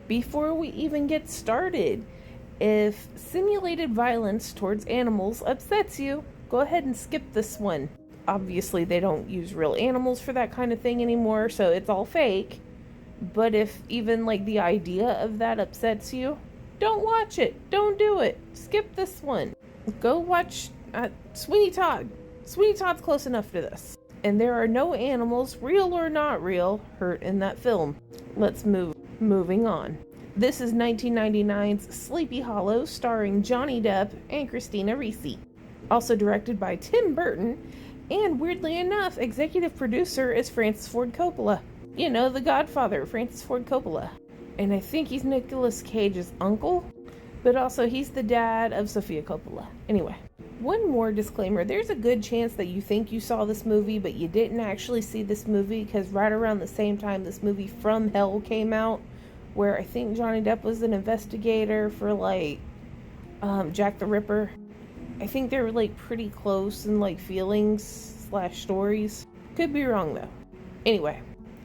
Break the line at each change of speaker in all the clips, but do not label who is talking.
Before we even get started, if simulated violence towards animals upsets you, go ahead and skip this one. Obviously, they don't use real animals for that kind of thing anymore, so it's all fake. But if even like the idea of that upsets you, don't watch it. Don't do it. Skip this one. Go watch Sweeney Todd. Sweeney Todd's close enough to this. And there are no animals, real or not real, hurt in that film. Let's moving on. This is 1999's Sleepy Hollow, starring Johnny Depp and Christina Ricci. Also directed by Tim Burton, and weirdly enough, executive producer is Francis Ford Coppola. You know, the Godfather, Francis Ford Coppola. And I think he's Nicolas Cage's uncle, but also he's the dad of Sofia Coppola. Anyway, one more disclaimer. There's a good chance that you think you saw this movie, but you didn't actually see this movie, because right around the same time this movie From Hell came out, where I think Johnny Depp was an investigator for, like, Jack the Ripper. I think they were, like, pretty close in, like, feelings/stories. Could be wrong, though. Anyway,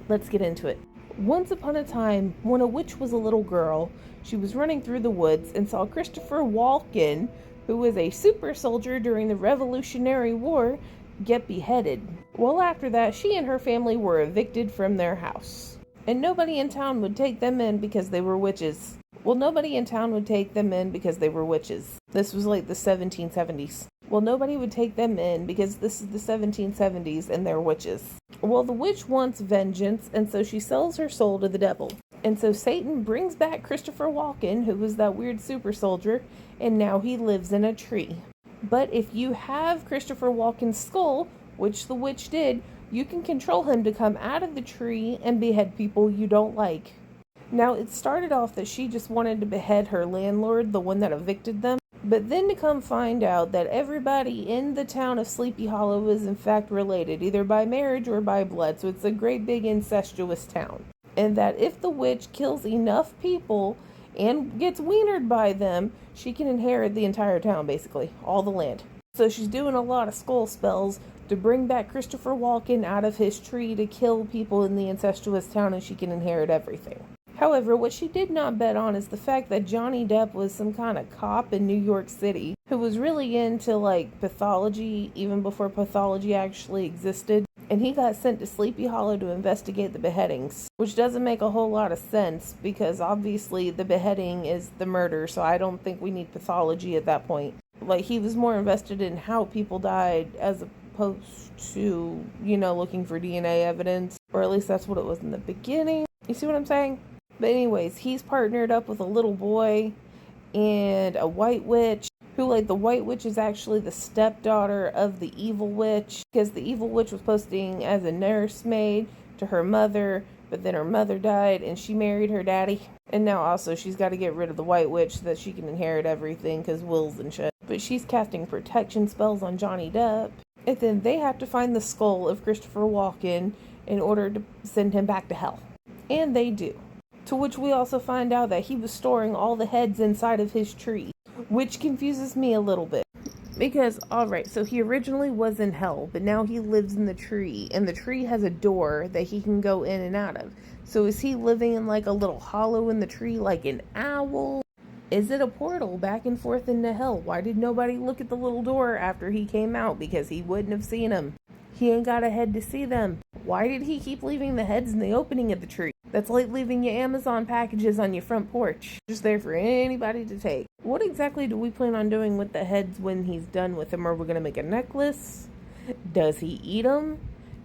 let's get into it. Once upon a time, when a witch was a little girl, she was running through the woods and saw Christopher Walken, who was a super soldier during the Revolutionary War, get beheaded. Well, after that, she and her family were evicted from their house. And nobody in town would take them in because they were witches. Nobody in town would take them in because they were witches. This was like the 1770s. Nobody would take them in because this is the 1770s and they're witches. The witch wants vengeance, and so she sells her soul to the devil. And so Satan brings back Christopher Walken, who was that weird super soldier, and now he lives in a tree. But if you have Christopher Walken's skull, which the witch did, you can control him to come out of the tree and behead people you don't like. Now, it started off that she just wanted to behead her landlord, the one that evicted them, but then to come find out that everybody in the town of Sleepy Hollow is in fact related, either by marriage or by blood, so it's a great big incestuous town. And that if the witch kills enough people and gets wienered by them, she can inherit the entire town, basically, all the land. So she's doing a lot of skull spells to bring back Christopher Walken out of his tree to kill people in the incestuous town, and she can inherit everything. However, what she did not bet on is the fact that Johnny Depp was some kind of cop in New York City who was really into, like, pathology even before pathology actually existed. And he got sent to Sleepy Hollow to investigate the beheadings, which doesn't make a whole lot of sense because obviously the beheading is the murder, so I don't think we need pathology at that point. Like, he was more invested in how people died as opposed to, looking for DNA evidence, or at least that's what it was in the beginning. You see what I'm saying? But anyways, he's partnered up with a little boy and a white witch, who, like, the white witch is actually the stepdaughter of the evil witch, because the evil witch was posting as a nursemaid to her mother, but then her mother died and she married her daddy. And now also she's got to get rid of the white witch so that she can inherit everything, because wills and shit. But she's casting protection spells on Johnny Depp. And then they have to find the skull of Christopher Walken in order to send him back to hell. And they do. To which we also find out that he was storing all the heads inside of his tree, which confuses me a little bit. Because, alright, so he originally was in hell, but now he lives in the tree, and the tree has a door that he can go in and out of. So is he living in, like, a little hollow in the tree like an owl? Is it a portal back and forth into hell? Why did nobody look at the little door after he came out? Because he wouldn't have seen them. He ain't got a head to see them. Why did he keep leaving the heads in the opening of the tree? That's like leaving your Amazon packages on your front porch, just there for anybody to take. What exactly do we plan on doing with the heads when he's done with them? Are we going to make a necklace? Does he eat them?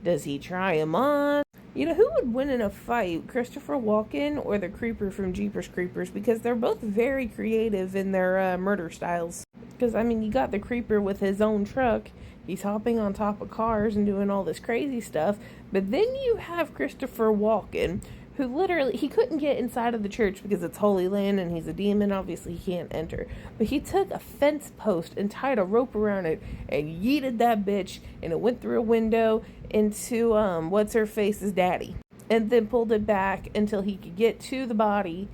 Does he try them on? Who would win in a fight, Christopher Walken or the Creeper from Jeepers Creepers? Because they're both very creative in their murder styles. Because, you got the Creeper with his own truck. He's hopping on top of cars and doing all this crazy stuff. But then you have Christopher Walken, who literally, he couldn't get inside of the church because it's Holy Land and he's a demon. Obviously, he can't enter. But he took a fence post and tied a rope around it and yeeted that bitch, and it went through a window into, what's-her-face's daddy. And then pulled it back until he could get to the body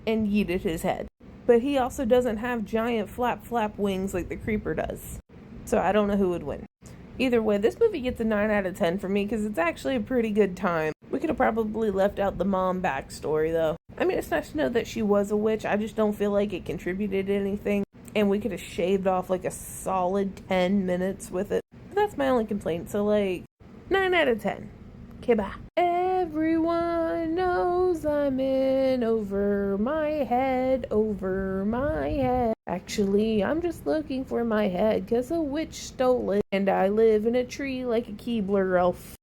and yeeted his head. But he also doesn't have giant flap wings like the Creeper does. So I don't know who would win. Either way, this movie gets a 9 out of 10 for me because it's actually a pretty good time. We could have probably left out the mom backstory, though. I mean, it's nice to know that she was a witch. I just don't feel like it contributed anything. And we could have shaved off like a solid 10 minutes with it. But that's my only complaint. So, like, 9 out of 10. Okay, bye. Everyone knows I'm in over my head, over my head. Actually, I'm just looking for my head, 'cause a witch stole it. And I live in a tree like a Keebler elf.